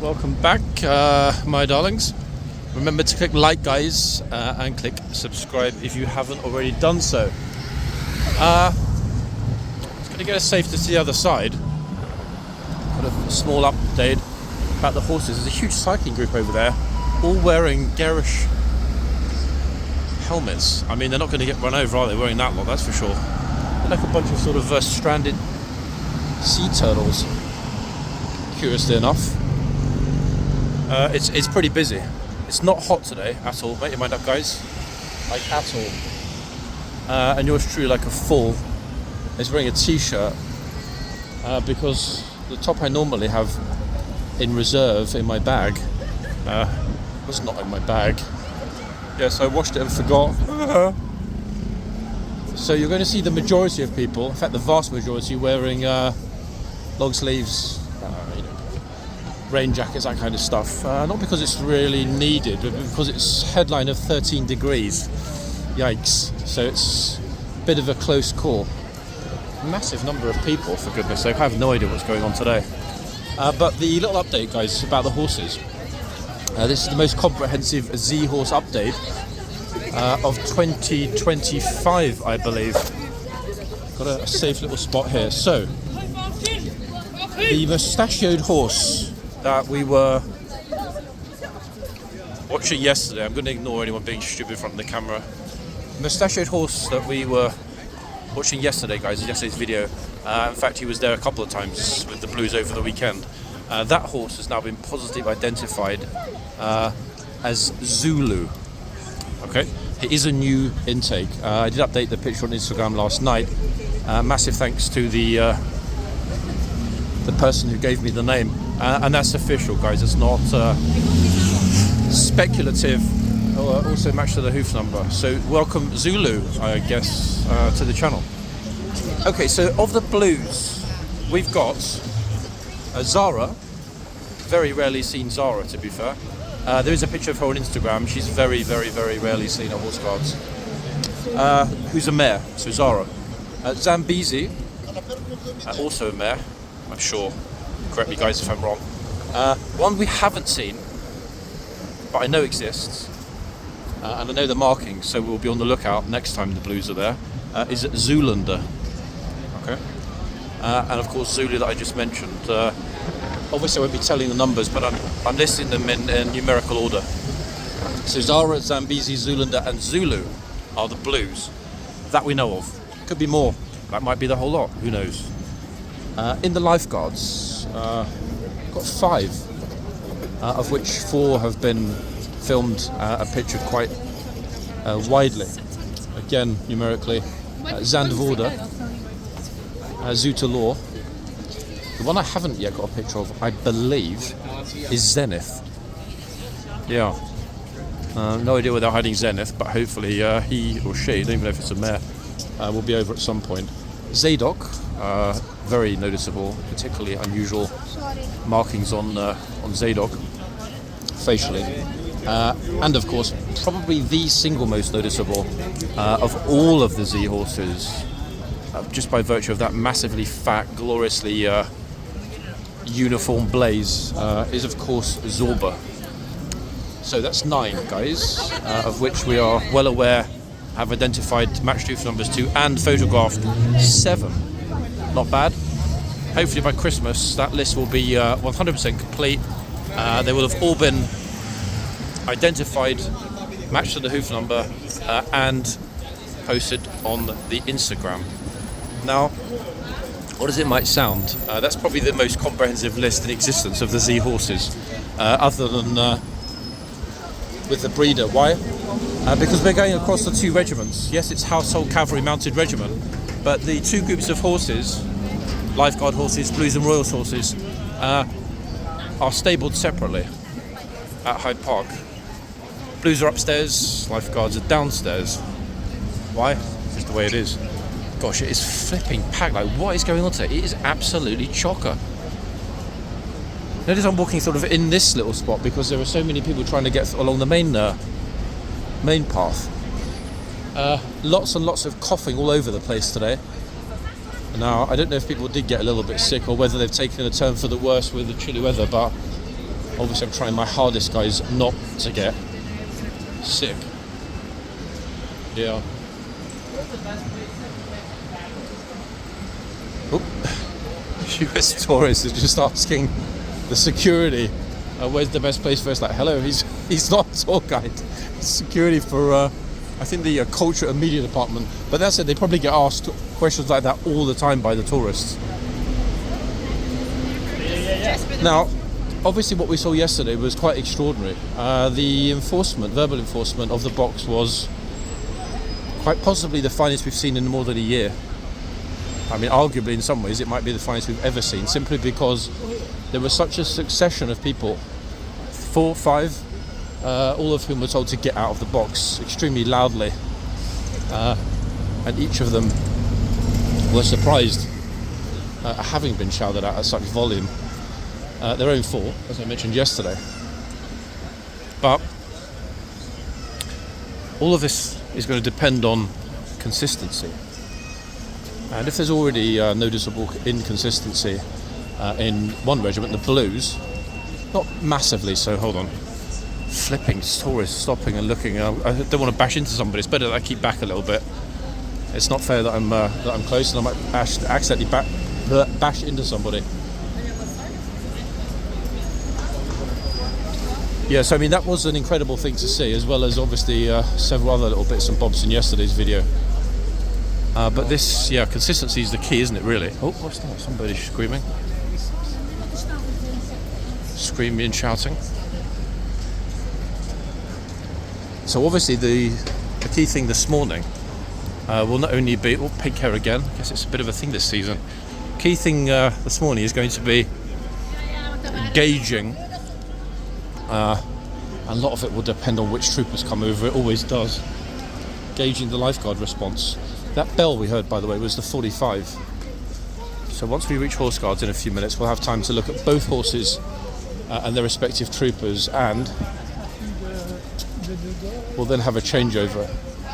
Welcome back, my darlings. Remember to click like, guys, and click subscribe if you haven't already done so. It's going to get us safe to the other side. Got a small update about the horses. There's a huge cycling group over there, all wearing garish helmets. I mean, they're not going to get run over, are they, wearing that lot, that's for sure. They're like a bunch of sort of stranded sea turtles, curiously enough. It's pretty busy. It's not hot today at all. Make your mind up, guys. Like, at all. And yours truly, like a fool, is wearing a t-shirt because the top I normally have in reserve in my bag was not in my bag. Yes, I washed it and forgot. So you're going to see the majority of people, in fact the vast majority, wearing long sleeves, rain jackets, that kind of stuff. Not because it's really needed, but because it's headline of 13 degrees. Yikes. So it's a bit of a close call. Massive number of people, for goodness sake. I have no idea what's going on today. But the little update, guys, about the horses. This is the most comprehensive Z-horse update of 2025, I believe. Got a safe little spot here. So, the mustachioed horse that we were watching yesterday, I'm going to ignore anyone being stupid in front of the camera. The mustachioed horse that we were watching yesterday, guys, in yesterday's video, in fact he was there a couple of times with the Blues over the weekend. That horse has now been positively identified as Zulu. Okay, it is a new intake. I did update the picture on Instagram last night. Massive thanks to the person who gave me the name. And that's official, guys. It's not speculative, or also matched to the hoof number. So welcome Zulu, I guess, to the channel. Okay, so of the Blues, we've got Zara. Very rarely seen Zara, to be fair. There is a picture of her on Instagram. She's very, very, very rarely seen at horseguards. Who's a mare, so Zara. Zambezi, also a mare, I'm sure. Correct me, guys, if I'm wrong. One we haven't seen, but I know exists, and I know the markings, so we'll be on the lookout next time the Blues are there, is Zoolander. Okay. And of course Zulu that I just mentioned. Obviously I won't be telling the numbers, but I'm listing them in numerical order. So Zara, Zambezi, Zoolander and Zulu are the Blues that we know of. Could be more. That might be the whole lot. Who knows? In the lifeguards, got 5, of which 4 have been filmed and pictured quite widely. Again, numerically, Zandvoorde, Zutalor. The one I haven't yet got a picture of, I believe, is Zenith. Yeah. No idea where they're hiding Zenith, but hopefully he or she, I don't even know if it's a mare, will be over at some point. Zadok, very noticeable, particularly unusual markings on Zadok, facially. And of course, probably the single most noticeable of all of the Z horses, just by virtue of that massively fat, gloriously uniform blaze, is of course Zorba. So that's 9, guys, of which we are well aware have identified match tooth numbers 2 and photographed 7. Not bad. Hopefully by Christmas that list will be 100% complete. They will have all been identified, matched to the hoof number, and posted on the Instagram. Now, what as it might sound, that's probably the most comprehensive list in existence of the Z horses, other than with the breeder. Why? Because we're going across the 2 regiments. Yes, it's Household Cavalry Mounted Regiment, but the 2 groups of horses, Lifeguard horses, Blues and Royals horses, are stabled separately at Hyde Park. Blues are upstairs, Lifeguards are downstairs. Why? It's just the way it is. Gosh, it is flipping packed. Like, what is going on today? It is absolutely chocker. Notice I'm walking sort of in this little spot because there are so many people trying to get along the main path. Lots and lots of coughing all over the place today. Now, I don't know if people did get a little bit sick or whether they've taken a turn for the worse with the chilly weather, but Obviously I'm trying my hardest, guys, not to get sick. Yeah. Oop. US tourist is just asking the security, where's the best place for us? Like, hello, he's not a tour guide. He's security for, I think, the culture and media department. But that's it, they probably get asked questions like that all the time by the tourists. Now, obviously what we saw yesterday was quite extraordinary. The verbal enforcement of the box was quite possibly the finest we've seen in more than a year. I mean, arguably in some ways it might be the finest we've ever seen, simply because there was such a succession of people, 4, 5, all of whom were told to get out of the box extremely loudly, and each of them were surprised at having been shouted at such volume. Their own fault, as I mentioned yesterday. But all of this is going to depend on consistency. And if there's already noticeable inconsistency in one regiment, the Blues, not massively so, hold on, flipping tourists, stopping and looking. I don't want to bash into somebody, it's better that I keep back a little bit. It's not fair that I'm close and I might accidentally bash into somebody. Yeah, so I mean that was an incredible thing to see, as well as obviously several other little bits and bobs in yesterday's video. But this, yeah, consistency is the key, isn't it, really? Oh, what's that? Somebody screaming. Screaming and shouting. So obviously the key thing this morning will not only be, pink hair again, I guess it's a bit of a thing this season. Key thing this morning is going to be gauging. A lot of it will depend on which troopers come over, it always does. Gauging the lifeguard response. That bell we heard, by the way, was the 45. So once we reach horse guards in a few minutes, we'll have time to look at both horses and their respective troopers, and we'll then have a changeover.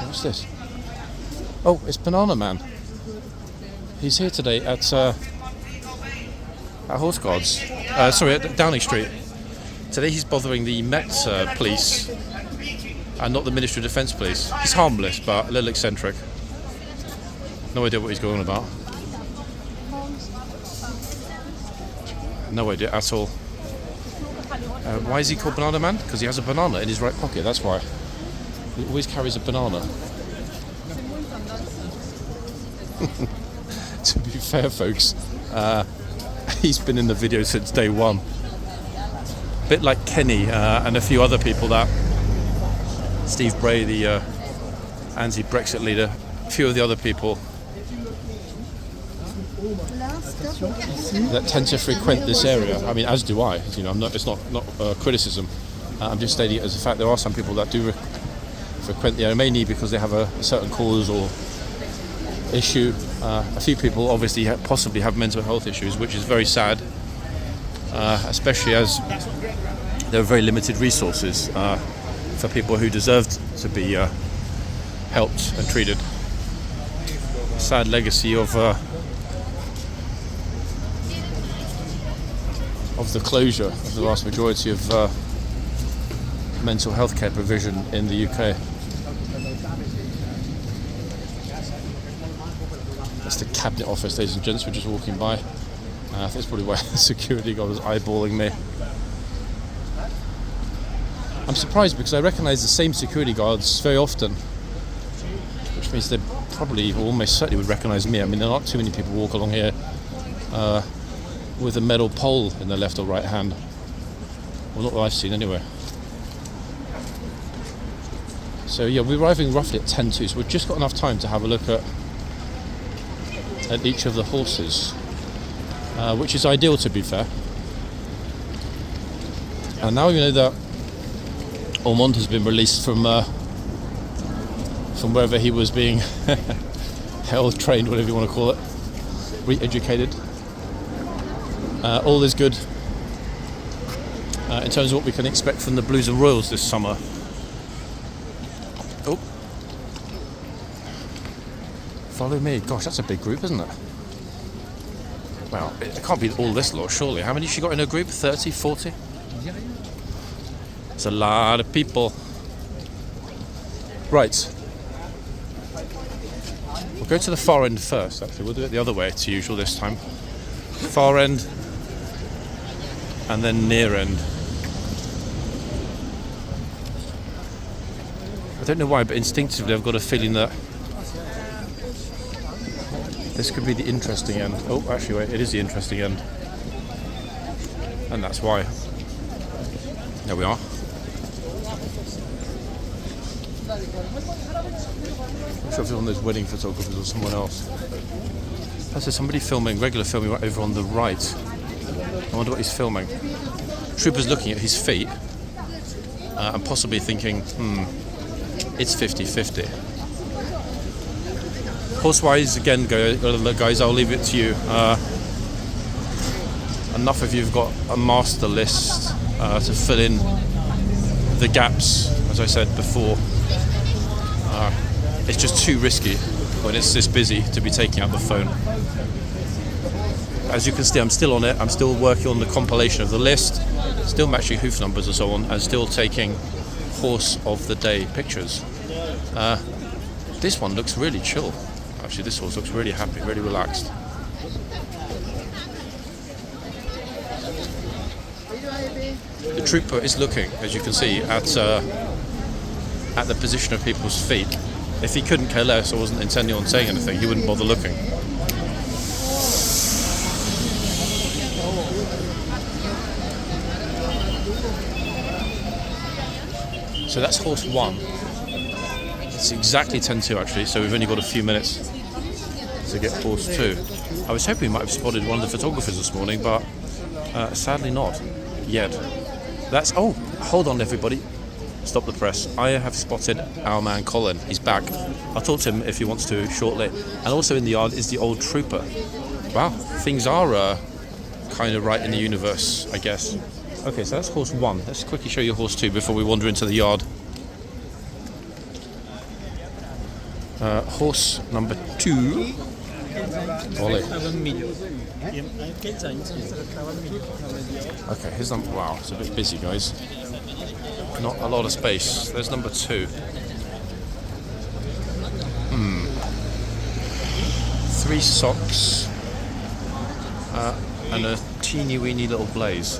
What's this? Oh, it's Banana Man. He's here today at horse guards. At Downing Street. Today he's bothering the Met police and not the Ministry of Defence police. He's harmless but a little eccentric. No idea what he's going on about. No idea at all. Why is he called Banana Man? Because he has a banana in his right pocket, that's why. He always carries a banana. To be fair, folks, he's been in the video since day one. A bit like Kenny and a few other people, that Steve Bray, the anti-Brexit leader, a few of the other people that tend to frequent this area. I mean, as do I. You know, it's not criticism. I'm just stating it as a fact. There are some people that do frequent the area, mainly because they have a certain cause or issue. A few people obviously possibly have mental health issues, which is very sad, especially as there are very limited resources for people who deserve to be helped and treated. Sad legacy of the closure of the vast majority of mental health care provision in the UK. That's the Cabinet Office, ladies and gents. We're just walking by. I think that's probably why the security guard was eyeballing me. I'm surprised because I recognise the same security guards very often, which means they probably, or almost certainly, would recognise me. I mean, there are not too many people walk along here with a metal pole in their left or right hand. Well, not that I've seen anyway. So yeah, we're arriving roughly at 10:02, so we've just got enough time to have a look at each of the horses, which is ideal, to be fair. And now we know that Ormond has been released from wherever he was being held, trained, whatever you want to call it, re-educated. All is good in terms of what we can expect from the Blues and Royals this summer. Oh, follow me. Gosh, that's a big group, isn't it? Well, it can't be all this lot, surely. How many has she got in her group? 30, 40? It's a lot of people. Right. We'll go to the far end first, actually. We'll do it the other way, as usual this time. Far end, and then near end. I don't know why, but instinctively I've got a feeling that this could be the interesting end. Oh, actually, wait, it is the interesting end. And that's why. There we are. I'm sure if it's one of those wedding photographers or someone else. There's somebody filming, regular filming right over on the right. I wonder what he's filming. Trooper's looking at his feet and possibly thinking, it's 50-50. Horsewise, again, guys, I'll leave it to you. Enough of you've got a master list to fill in the gaps, as I said before. It's just too risky when it's this busy to be taking out the phone. As you can see, I'm still on it. I'm still working on the compilation of the list, still matching hoof numbers and so on, and still taking horse of the day pictures. This one looks really chill. Actually, this horse looks really happy, really relaxed. The trooper is looking, as you can see, at the position of people's feet. If he couldn't care less or wasn't intending on saying anything, he wouldn't bother looking. So that's horse 1. It's exactly 10-2 actually, so we've only got a few minutes to get horse 2. I was hoping we might have spotted one of the photographers this morning, but sadly not yet. That's, oh, hold on everybody. Stop the press. I have spotted our man Colin. He's back. I'll talk to him if he wants to shortly. And also in the yard is the old trooper. Wow, things are kind of right in the universe, I guess. Okay, so that's horse 1. Let's quickly show you horse 2 before we wander into the yard. Horse number 2. Ollie. Okay, here's number. Wow, it's a bit busy, guys. Not a lot of space. There's number 2. 3 socks and a teeny weeny little blaze.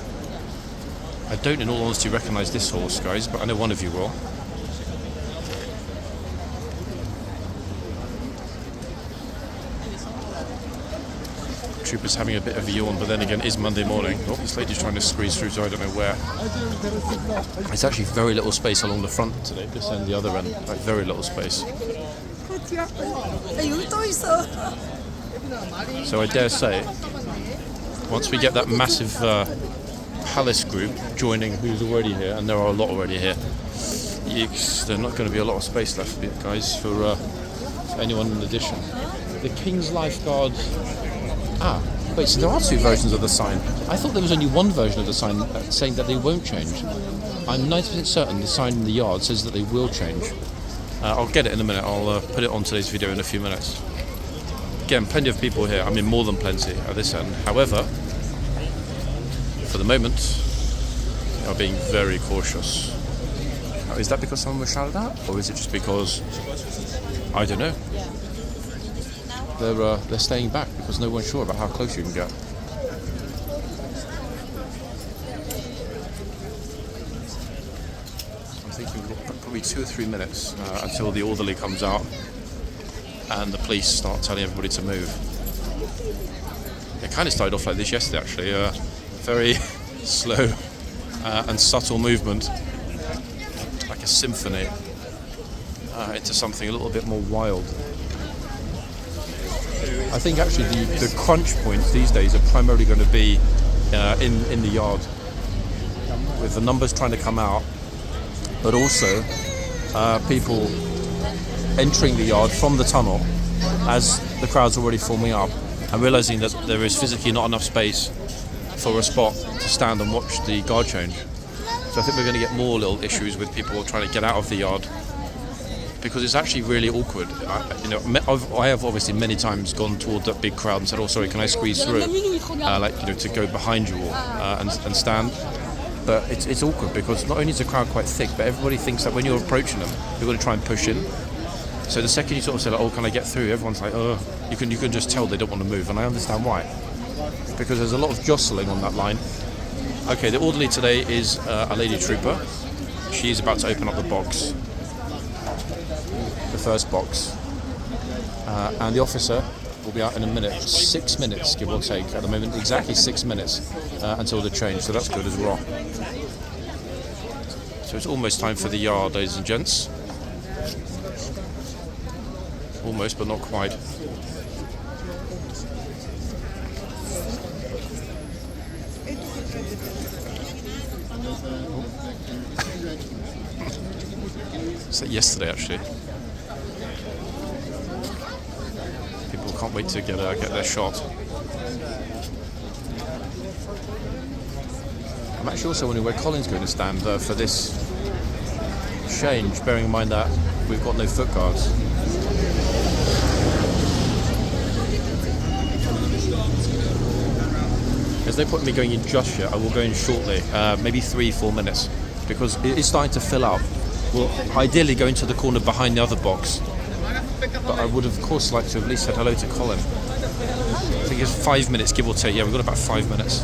I don't, in all honesty, recognise this horse, guys, but I know one of you will. Trooper's having a bit of a yawn, but then again, it is Monday morning. Oh, this lady's trying to squeeze through, so I don't know where. It's actually very little space along the front today, this end, the other end, like very little space. So I dare say, once we get that massive palace group joining who's already here, and there are a lot already here, there's not going to be a lot of space left, guys, for anyone in addition. The Kingslifeguard. Ah, wait, so there are 2 versions of the sign. I thought there was only one version of the sign saying that they won't change. I'm 90% certain the sign in the yard says that they will change. I'll get it in a minute. I'll put it on today's video in a few minutes. Again, plenty of people here. I mean, more than plenty at this end. However, for the moment, they are being very cautious. Now, is that because someone was shouted at? Or is it just because, I don't know, they're staying back because no one's sure about how close you can get. I'm thinking we've got probably 2 or 3 minutes until the orderly comes out and the police start telling everybody to move. It kind of started off like this yesterday, actually. Very slow and subtle movement, like a symphony, into something a little bit more wild. I think actually the crunch points these days are primarily going to be in the yard, with the numbers trying to come out, but also people entering the yard from the tunnel as the crowd's already forming up and realising that there is physically not enough space for a spot to stand and watch the guard change. So I think we're going to get more little issues with people trying to get out of the yard, because it's actually really awkward. I have obviously many times gone toward that big crowd and said, "Oh, sorry, can I squeeze through?" To go behind you all and stand. But it's awkward because not only is the crowd quite thick, but everybody thinks that when you're approaching them, you've got to try and push in. So the second you sort of say, like, oh, can I get through? Everyone's like, oh, you can just tell they don't want to move, and I understand why. Because there's a lot of jostling on that line. Okay, the orderly today is a lady trooper. She's about to open up the box, the first box. And the officer will be out in a minute, 6 minutes, give or take, at the moment, exactly 6 minutes until the change, so that's good as well. So it's almost time for the yard, ladies and gents. Almost, but not quite. It's like yesterday, actually. People can't wait to get their shot. I'm actually also wondering where Colin's going to stand for this change, bearing in mind that we've got no foot guards. There's no point in me going in just yet. I will go in shortly, maybe 3-4 minutes, because it is starting to fill out. We'll ideally go into the corner behind the other box, but I would of course like to at least say hello to Colin. I think it's 5 minutes, give or take. Yeah, we've got about 5 minutes.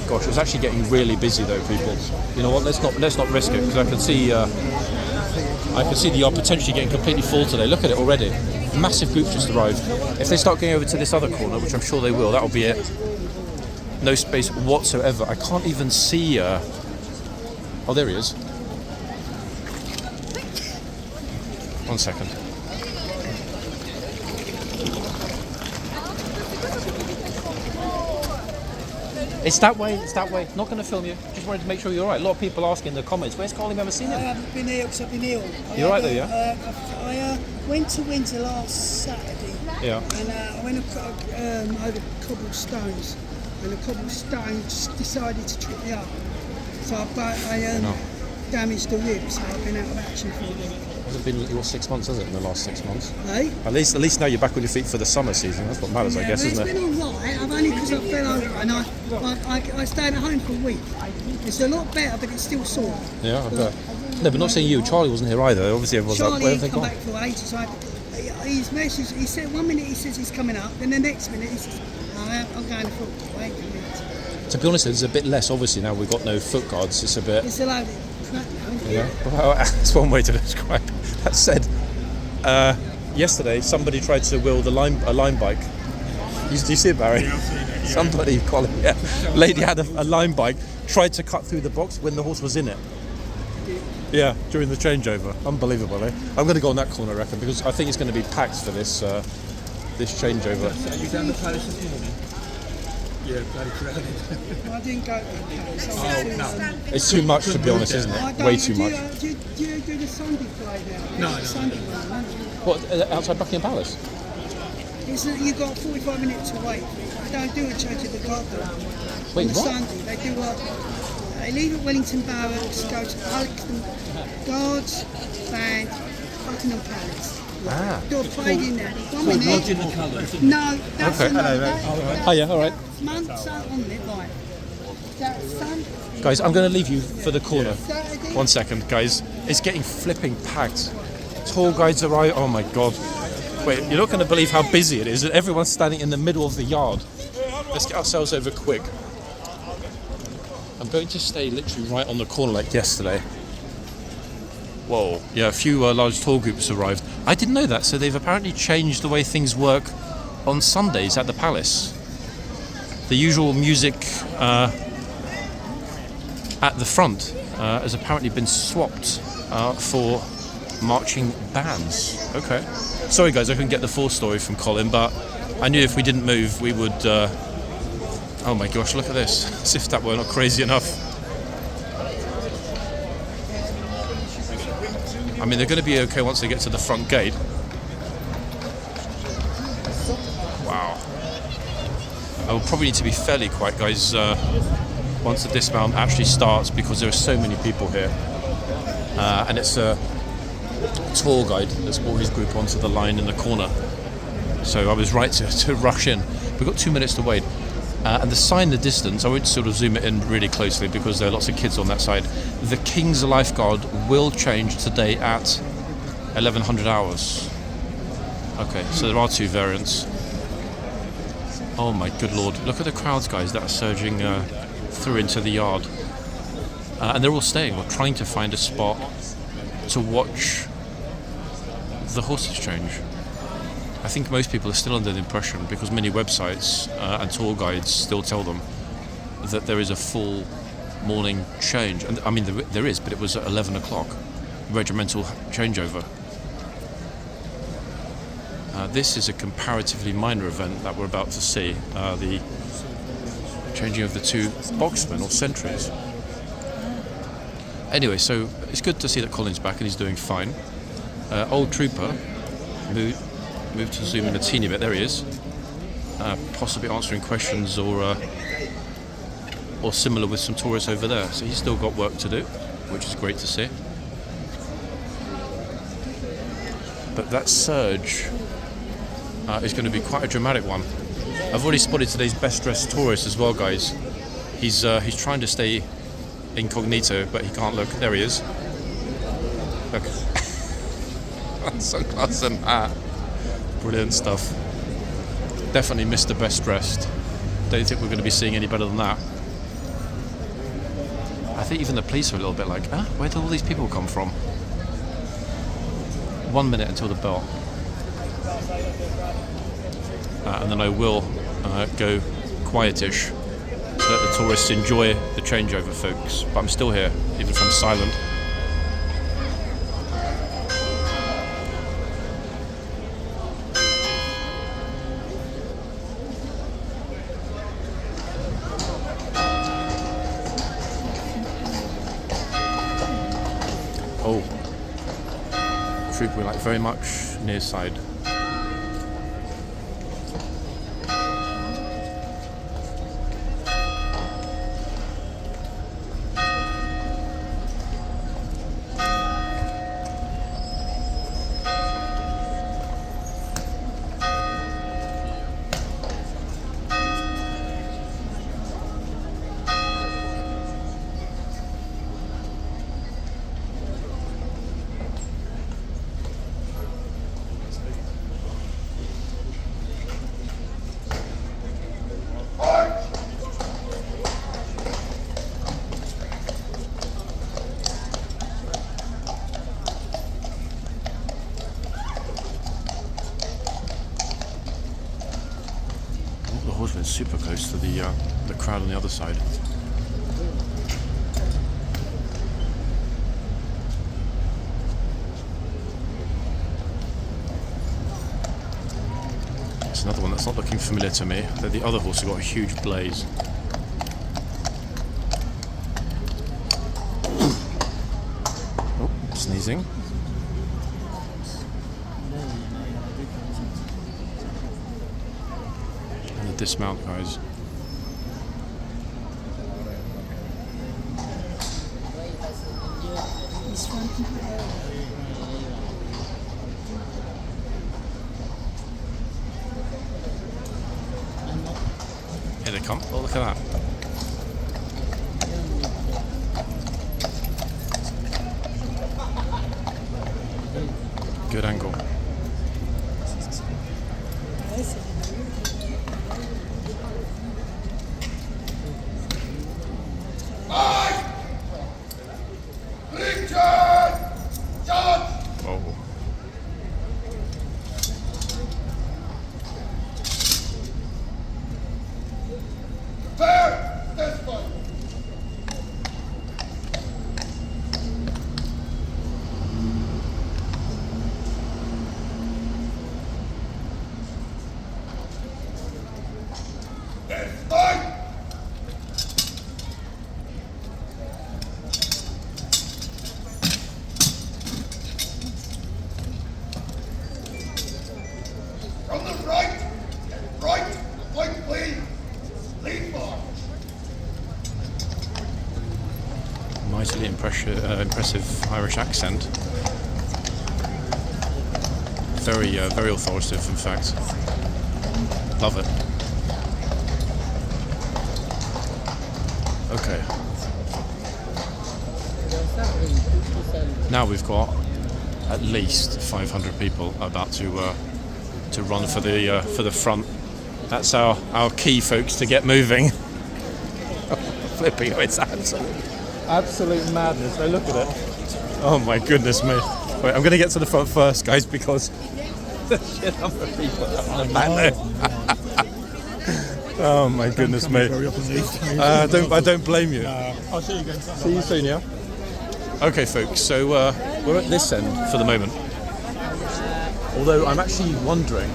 Gosh, it's actually getting really busy though, people. You know what? Let's not risk it, because I can see the yard potentially getting completely full today. Look at it already. Massive group just arrived. If they start going over to this other corner, which I'm sure they will, that'll be it. No space whatsoever. I can't even see. Oh, there he is. 1 second. It's that way, it's that way. Not going to film you. Just wanted to make sure you're alright. A lot of people asking in the comments, where's Colin? Never seen him. I haven't been ill because I've been ill. You're right though, yeah? I went to Windsor last Saturday. Yeah. And I went over cobblestones. And the cobblestones decided to trip me up. So I damaged the ribs. So I've been out of action for a week. Has it been your 6 months, has it, in the last 6 months? Hey? At least now you're back on your feet for the summer season. That's what matters, I guess, isn't it? It's been alright. I've only because I fell over and I stayed at home for a week. It's a lot better, but it's still sore. Yeah, I bet. No, but not saying you. Charlie wasn't here either. Obviously, everyone's like, where have they Charlie gone? come back for ages. So his message, he said 1 minute he says he's coming up, then the next minute he says, I'm going to football. Wait a minute. To be honest, there's a bit less, obviously, now we've got no foot guards. It's a bit... It's a load of crap now, isn't it? Yeah, well, that's one way to describe it. That said, yesterday somebody tried to wheel a line bike. Do you see it, Barry? Yeah, I've seen it, yeah. Somebody, Colin, yeah. Lady had a line bike, tried to cut through the box when the horse was in it. Yeah, during the changeover. Unbelievable, eh? I'm going to go on that corner, I reckon, because I think it's going to be packed for this changeover. Have you done the palace this morning? Yeah, bloody crowded. I didn't go to the palace. No. It's too much, to be honest, isn't it? Way too much. Do you do the Sunday parade now? No. Sunday one, don't you? What, outside Buckingham Palace? You've got 45 minutes to wait. They don't do a change of the guard though. Wait, On the what? Sunday, they do they leave at Wellington Barracks, go to Buckingham Guards, Band, Buckingham Palace. Ah. Do a parade in there. 1 minute. In the colours. No, that's Okay. another. Oh, yeah, all right. Months out on it, right. That's Sunday. Guys, I'm going to leave you for the corner. Saturday. 1 second, guys. It's getting flipping packed. Tour guides arrive. Oh my god. Wait, you're not going to believe how busy it is. Everyone's standing in the middle of the yard. Let's get ourselves over quick. I'm going to stay literally right on the corner like yesterday. Whoa. Yeah, a few large tour groups arrived. I didn't know that, so they've apparently changed the way things work on Sundays at the palace. The usual music at the front has apparently been swapped for marching bands. Okay. Sorry guys, I couldn't get the full story from Colin, but I knew if we didn't move we would... oh my gosh, look at this. As if that were not crazy enough. I mean, they're going to be okay once they get to the front gate. Wow. I will probably need to be fairly quiet, guys, once the dismount actually starts, because there are so many people here. And it's a tour guide that's brought his group onto the line in the corner. So I was right to rush in. We've got 2 minutes to wait. And the sign in the distance, I won't sort of zoom it in really closely because there are lots of kids on that side. The King's Lifeguard will change today at 1100 hours. Okay, so there are two variants. Oh my good lord, look at the crowds, guys, that are surging through into the yard. And they're all staying or trying to find a spot to watch the horses change. I think most people are still under the impression, because many websites and tour guides still tell them that there is a full morning change. And I mean, there is, but it was at 11 o'clock, regimental changeover. This is a comparatively minor event that we're about to see, the changing of the two boxmen or sentries. Anyway, so it's good to see that Colin's back and he's doing fine. Old Trooper moved to zoom in a teeny bit. There he is, possibly answering questions or similar with some tourists over there. So he's still got work to do, which is great to see. But that surge is going to be quite a dramatic one. I've already spotted today's best dressed tourist as well, guys. He's trying to stay incognito, but he can't look. There he is. Look. Sunglasses and hat. Brilliant stuff. Definitely Mr. Best Dressed. Don't think we're going to be seeing any better than that. I think even the police are a little bit like, where did all these people come from? 1 minute until the bell. And then I will go quietish to let the tourists enjoy the changeover, folks. But I'm still here, even if I'm silent. Oh, Trooper like very much near side. Super close to the crowd on the other side. It's another one that's not looking familiar to me. The other horse has got a huge blaze. Oh, sneezing. Dismount, guys. Here they come. Oh, look at that. Good angle. Mightily impressive Irish accent. Very authoritative, in fact. Love it. Okay. Now we've got at least 500 people about to run for the front. That's our key, folks, to get moving. Flipping, it's absolute madness. Now look at it. Oh my goodness me. Wait, I'm going to get to the front first, guys, because the sheer number of people on the back there. Oh my goodness me. I don't blame you. I'll see you again. See you soon, yeah? Okay, folks, so we're at this end for the moment. Although I'm actually wondering,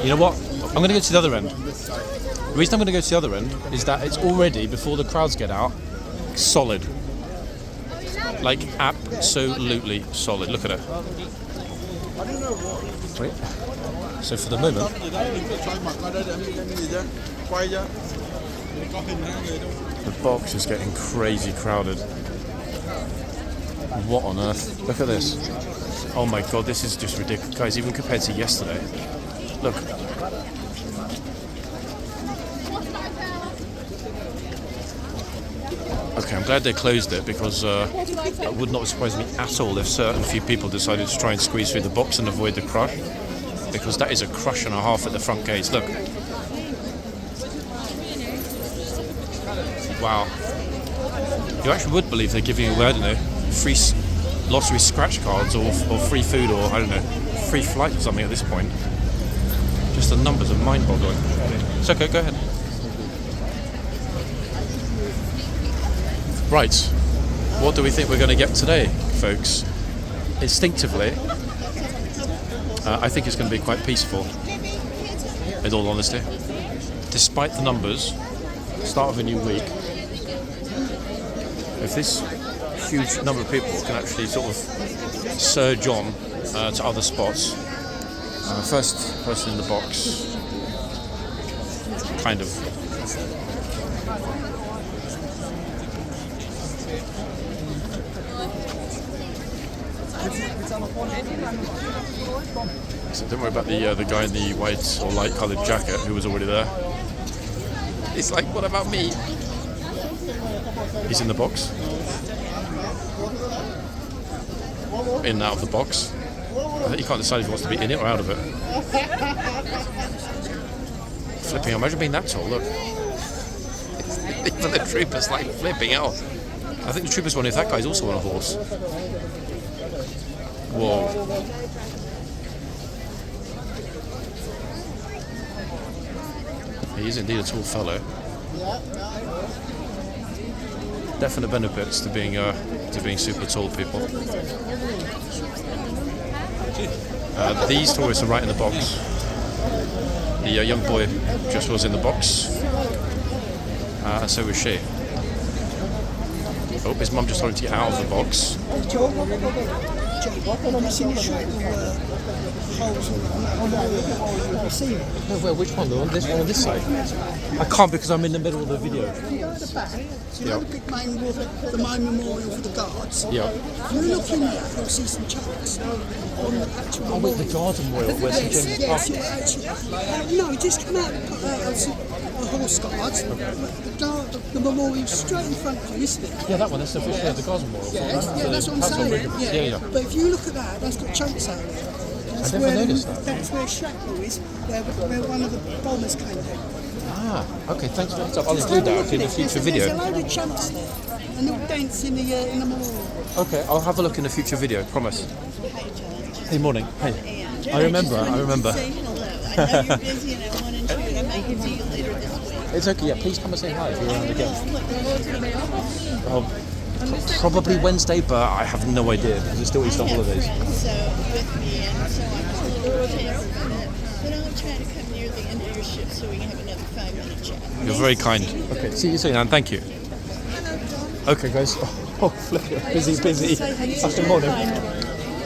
you know what? I'm going to go to the other end. The reason I'm going to go to the other end is that it's already, before the crowds get out, solid. Like, absolutely solid. Look at it. Wait. So for the moment, the box is getting crazy crowded. What on earth? Look at this. Oh my god, this is just ridiculous. Guys, even compared to yesterday. Look. Okay, I'm glad they closed it because it would not surprise me at all if certain few people decided to try and squeeze through the box and avoid the crush. Because that is a crush and a half at the front gates. Look. Wow. You actually would believe they're giving away, I don't know, free lottery scratch cards or free food or, I don't know, free flight or something at this point. Just the numbers are mind-boggling. It's okay, go ahead. Right, what do we think we're going to get today, folks? Instinctively, I think it's going to be quite peaceful, in all honesty. Despite the numbers, start of a new week, if this huge number of people can actually sort of surge on to other spots, first person in the box, kind of. So don't worry about the guy in the white or light coloured jacket who was already there. It's like, what about me? He's in the box. In and out of the box. I think he can't decide if he wants to be in it or out of it. Flipping, imagine being that tall, look. Even the troopers like flipping out. I think the troopers wonder if that guy's also on a horse. Whoa. He is indeed a tall fellow. Definite benefits to being super tall, people. These tourists are right in the box. The young boy just was in the box, and so was she. Oh, his mum just told him to get out of the box. Where? Which one? The one? This one or this side? I can't because I'm in the middle of the video. If you go to the back, so you know the big main memorial for the guards? Yeah. If you look in there, you'll see some chunks on the actual Oh wait, the garden royal. Where's the James yes, actually. No, just come out the horse guards. The memorial straight in front of you, isn't it? Yeah, that one. That's the official, the garden royal. Yeah, that's what I'm saying. Yeah. But if you look at that, that's got chunks out there. I never noticed that. That's where shrapnel is, where one of the bombers came down. Ah, okay, thanks for the heads up. I'll include that in the future video. There's a load of chunks there, and little dents in the memorial. Okay, I'll have a look in the future video, promise. Hey, morning. Hey. I remember. Say hello. I know you're busy and I wanted to make it to you later this week. It's okay, yeah, please come and say hi if you're around again. Probably Wednesday, but I have no idea because it's still Easter holidays. So with me, and so I called over to but I'll try to come near the end of your shift so we can have another 5-minute chat. You're very kind. Okay, see you soon, and thank you. Okay, guys. Oh, flip it. Busy. Good morning.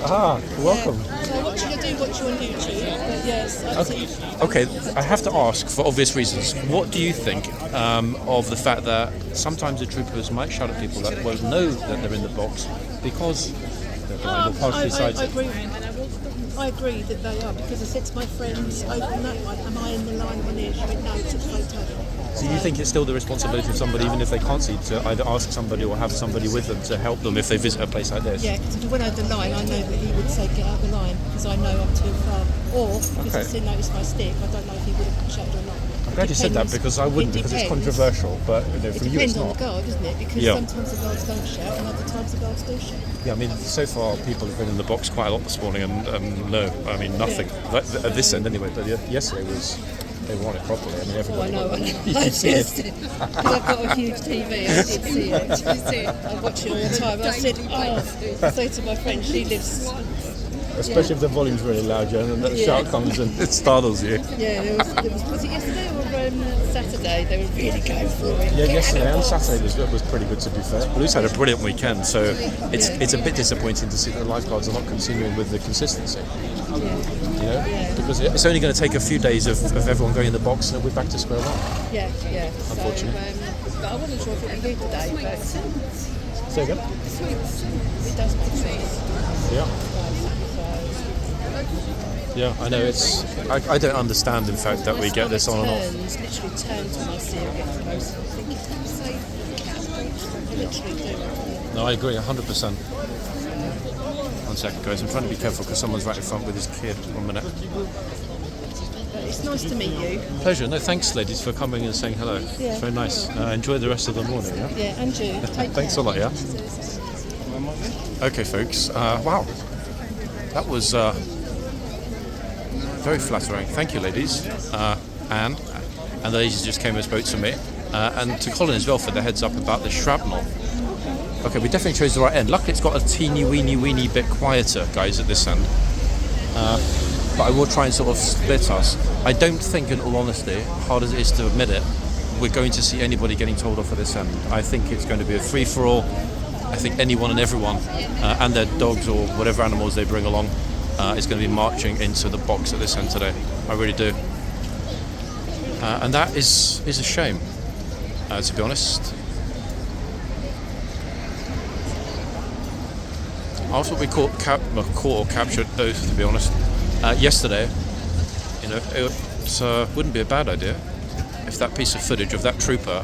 Ah, welcome. I want you to do what you want to do, Chief. But yes, Okay, I have to ask, for obvious reasons, what do you think of the fact that sometimes the troopers might shout at people that won't know that they're in the box because they're blind or partially sighted? I agree that they are, because I said to my friends, open that one, am I in the line on here? She went, no, it's a photo. So you think it's still the responsibility of somebody, even if they can't see, to either ask somebody or have somebody with them to help them if they visit a place like this? Yeah, because when I had the line, I know that he would say get out of the line because I know I'm too far. Or because he's still noticed my stick, I don't know if he would have shouted or not. I'm glad you said that because I wouldn't, because it's controversial, but you know, It from you it's depends on not. the guard, isn't it? Because sometimes the guards don't shout and other times the guards do shout. Yeah, I mean, so far people have been in the box quite a lot this morning, and no, I mean nothing at this end anyway. But yesterday they were on it properly. I mean, everybody. I know. You can see it. Because I've got a huge TV, I did see it. I watch it all the time. I said, I say to my friend, she lives. Especially if the volume's really loud, yeah, and that shout comes and it startles you. Yeah, there was it yesterday or Saturday? They were really going for it. Yeah, yesterday and Saturday was pretty good, to be fair. Blues had a brilliant weekend, so it's a bit disappointing to see that the lifeguards are not continuing with the consistency. You know, because it's only going to take a few days of everyone going in the box and we'll be back to square one. Yeah. Unfortunately. So, but I wasn't sure if it would be today, but Say again? it does make sense. Yeah. Yeah, I know. It's. I don't understand, in fact, that we get this on and off. Literally turns when I see it get close. I think it's literally do. No, I agree, 100%. One second, guys. I'm trying to be careful because someone's right in front with his kid. 1 minute. But it's nice to meet you. Pleasure. No, thanks, ladies, for coming and saying hello. Yeah. It's very nice. Enjoy the rest of the morning. Yeah. Yeah, and you. Take Thanks a lot. Yeah. Okay, folks. Wow, that was. Very flattering. Thank you, ladies. And the ladies just came and spoke to me. And to Colin as well for the heads up about the shrapnel. Okay, we definitely chose the right end. Luckily, it's got a teeny weeny bit quieter, guys, at this end. But I will try and sort of split us. I don't think, in all honesty, hard as it is to admit it, we're going to see anybody getting told off at this end. I think it's going to be a free-for-all. I think anyone and everyone, and their dogs or whatever animals they bring along, is going to be marching into the box at this end today. I really do. And that is a shame, to be honest. I thought we caught or captured both, to be honest. Yesterday, you know, it wouldn't be a bad idea if that piece of footage of that trooper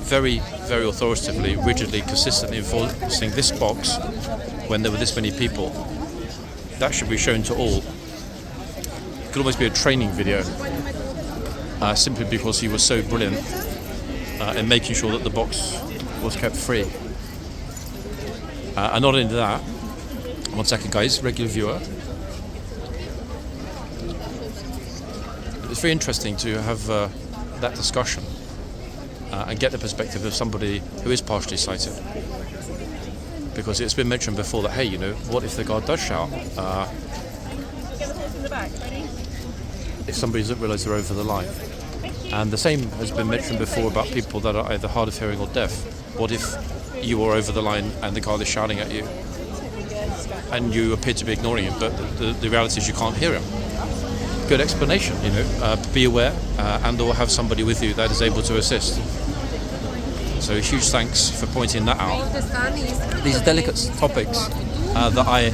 very, very authoritatively, rigidly, consistently enforcing this box when there were this many people. That should be shown to all. It could almost be a training video, simply because he was so brilliant in making sure that the box was kept free. And not only that, 1 second, guys, regular viewer. It's very interesting to have that discussion and get the perspective of somebody who is partially sighted. Because it's been mentioned before that, hey, you know, what if the guard does shout? If somebody doesn't realise they're over the line. And the same has been mentioned before about people that are either hard of hearing or deaf. What if you are over the line and the guard is shouting at you and you appear to be ignoring him, but the reality is you can't hear him? Good explanation, you know. Be aware and or have somebody with you that is able to assist. So huge thanks for pointing that out. These are delicate topics that I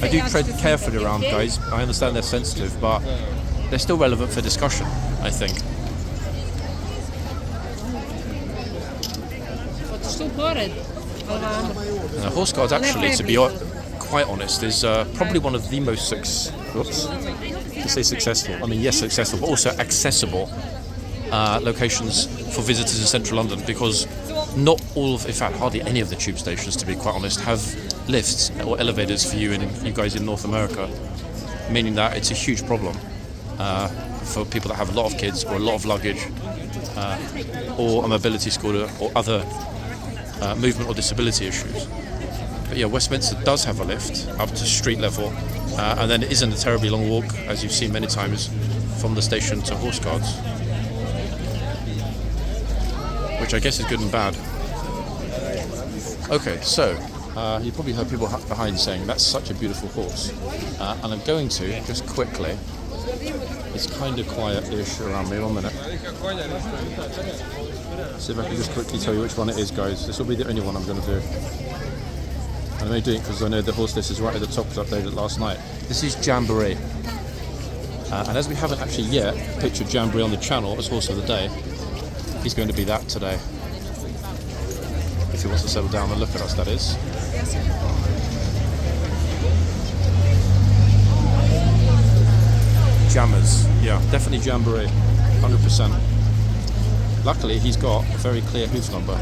do tread carefully around, guys. I understand they're sensitive, but they're still relevant for discussion, I think. Now, horseguards, actually, to be quite honest, is probably one of the most successful. I mean, yes, successful, but also accessible locations for visitors in central London, because not all of, in fact, hardly any of the tube stations, to be quite honest, have lifts or elevators for you guys in North America, meaning that it's a huge problem for people that have a lot of kids or a lot of luggage or a mobility scooter or other movement or disability issues. But yeah, Westminster does have a lift up to street level, and then it isn't a terribly long walk, as you've seen many times, from the station to horseguards, which I guess is good and bad. Okay, so you probably heard people behind saying that's such a beautiful horse, and I'm going to just quickly. It's kind of quiet-ish around me. 1 minute. See if I can just quickly tell you which one it is, guys. This will be the only one I'm going to do. I'm only doing it because I know the horse list is right at the top, because I updated it last night. This is Jamboree. And as we haven't actually yet pictured Jamboree on the channel as horse of the day, he's going to be that today. If he wants to settle down and look at us, that is. Jammers, yeah, definitely Jamboree, 100%. Luckily, he's got a very clear hoof number.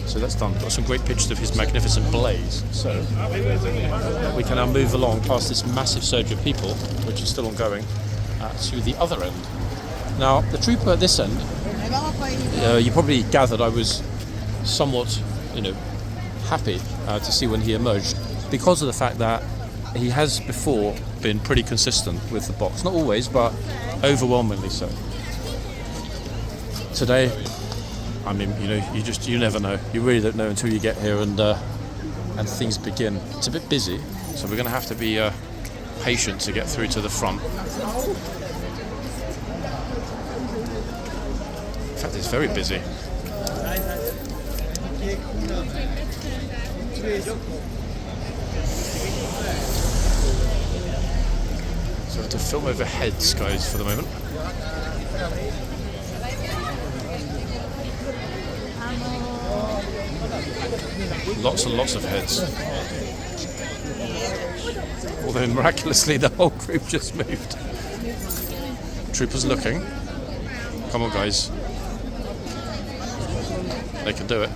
So that's done. Got some great pictures of his magnificent blaze. So we can now move along past this massive surge of people, which is still ongoing, to the other end. Now, the trooper at this end, you probably gathered I was somewhat, happy to see when he emerged, because of the fact that he has before been pretty consistent with the box. Not always, but overwhelmingly so. Today, I mean, you never know. You really don't know until you get here and things begin. It's a bit busy, so we're going to have to be patient to get through to the front. In fact, it's very busy. So I have to film over heads, guys, for the moment. Lots and lots of heads. Although miraculously the whole group just moved. Troopers looking. Come on, guys. They can do it.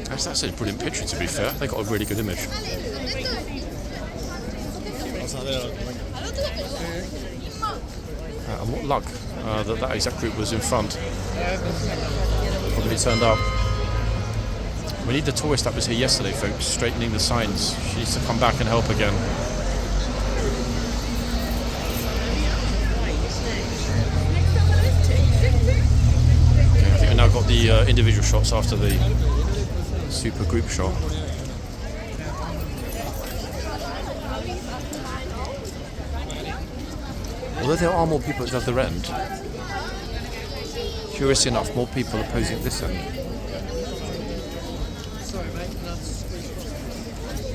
That's a brilliant picture, to be fair. They got a really good image. And what luck that exact group was in front. Probably turned up. We need the tourist that was here yesterday, folks, straightening the signs. She needs to come back and help again. Okay, I think we now got the individual shots after the super group shot. Although there are more people at the other end, curiously enough, more people opposing at this end.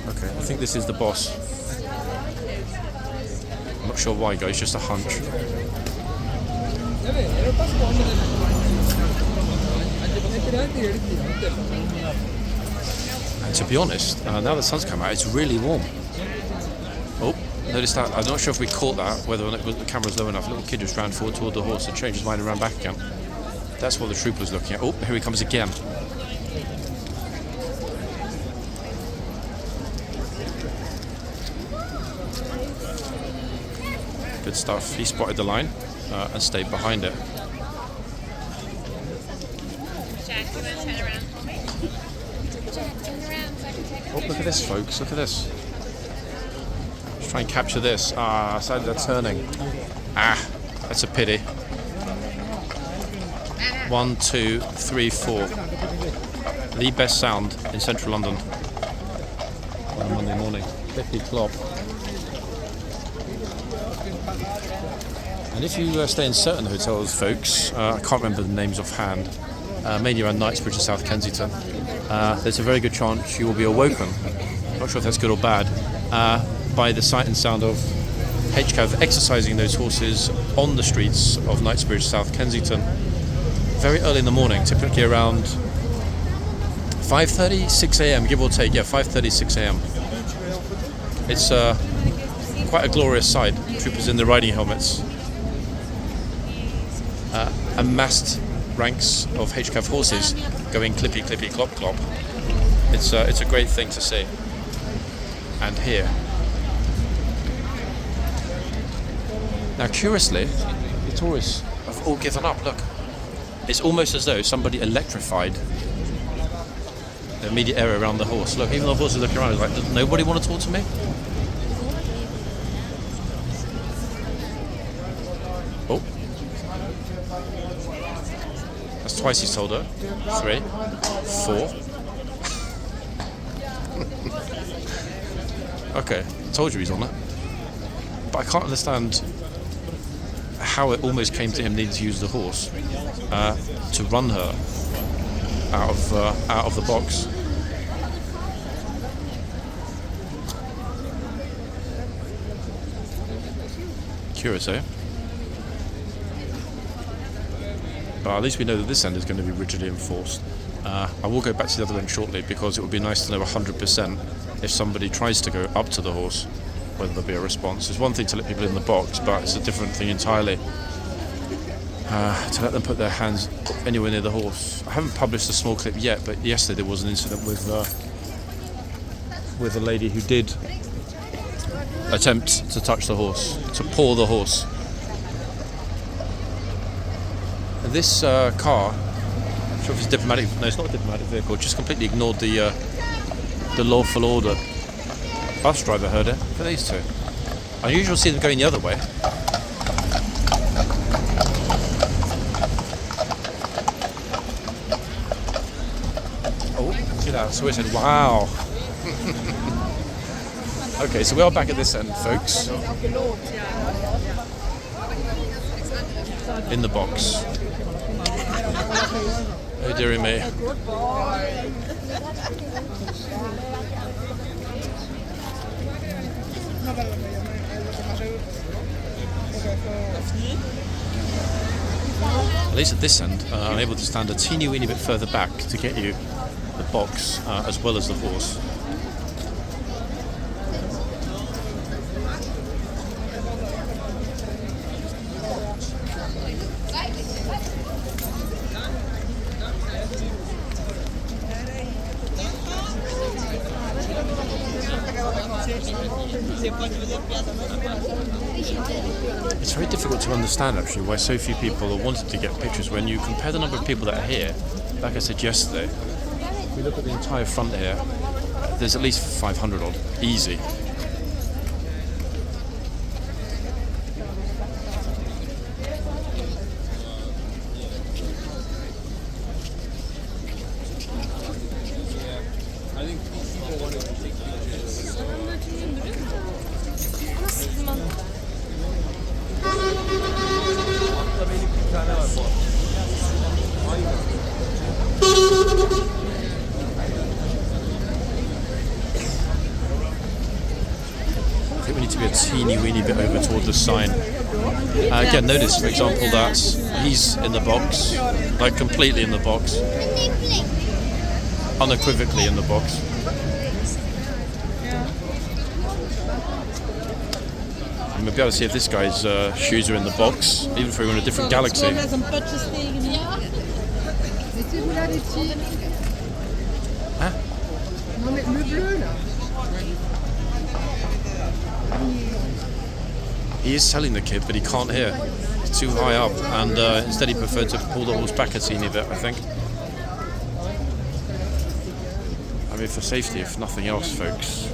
Okay, I think this is the boss. I'm not sure why, guys, just a hunch. And to be honest, now the sun's come out, it's really warm. Oh. Notice that, I'm not sure if we caught that, whether or not the camera's low enough. A little kid just ran forward toward the horse and changed his mind and ran back again. That's what the trooper was looking at. Oh, here he comes again. Good stuff. He spotted the line and stayed behind it. Jack, you want to turn around for me? Jack, turn around so I can take a Oh, look at this, folks. Look at this. Try and capture this. Ah, side they're turning. Ah, that's a pity. 1, 2, 3, 4. The best sound in central London on a Monday morning. 50 clop. And if you stay in certain hotels, folks, I can't remember the names offhand, mainly around Knightsbridge and South Kensington, there's a very good chance you will be awoken. Not sure if that's good or bad. By the sight and sound of HCAV exercising those horses on the streets of Knightsbridge, South Kensington, very early in the morning, typically around 5:30, 6 a.m, give or take. Yeah, 5:30, 6 a.m. It's quite a glorious sight. Troopers in their riding helmets, amassed ranks of HCAV horses going clippy, clippy, clop, clop. It's a great thing to see and hear. Now, curiously, the tourists have all given up. Look, it's almost as though somebody electrified the immediate area around the horse. Look, even the horse is looking around, like, does nobody want to talk to me? Oh, that's twice he's told her. 3, 4. Okay, told you he's on it. But I can't understand how it almost came to him needing to use the horse to run her out of the box. curious, eh? But at least we know that this end is going to be rigidly enforced. I will go back to the other end shortly because it would be nice to know 100% if somebody tries to go up to the horse, whether there'll be a response. It's one thing to let people in the box, but it's a different thing entirely to let them put their hands anywhere near the horse. I haven't published a small clip yet, but yesterday there was an incident with a lady who did attempt to touch the horse, to paw the horse. And this car, I'm not sure if it's diplomatic, no, it's not a diplomatic vehicle, just completely ignored the lawful order. Bus driver heard it. Look at these two. Unusual to see them going the other way. Oh, see that? So we said, wow. Okay, so we are back at this end, folks. In the box. Oh dearie me. At least at this end, I'm able to stand a teeny weeny bit further back to get you the box as well as the horse. It's very difficult to understand actually why so few people are wanting to get pictures when you compare the number of people that are here. Like I said yesterday, if we look at the entire front here, there's at least 500 odd, easy. I think we need to be a teeny weeny bit over toward the sign. Again, notice, for example, that he's in the box, like completely in the box, unequivocally in the box. And we'll be able to see if this guy's shoes are in the box, even if we were in a different galaxy. Huh? He is telling the kid, but he can't hear. It's too high up, and instead he preferred to pull the horse back a teeny bit, I think. I mean, for safety, if nothing else, folks.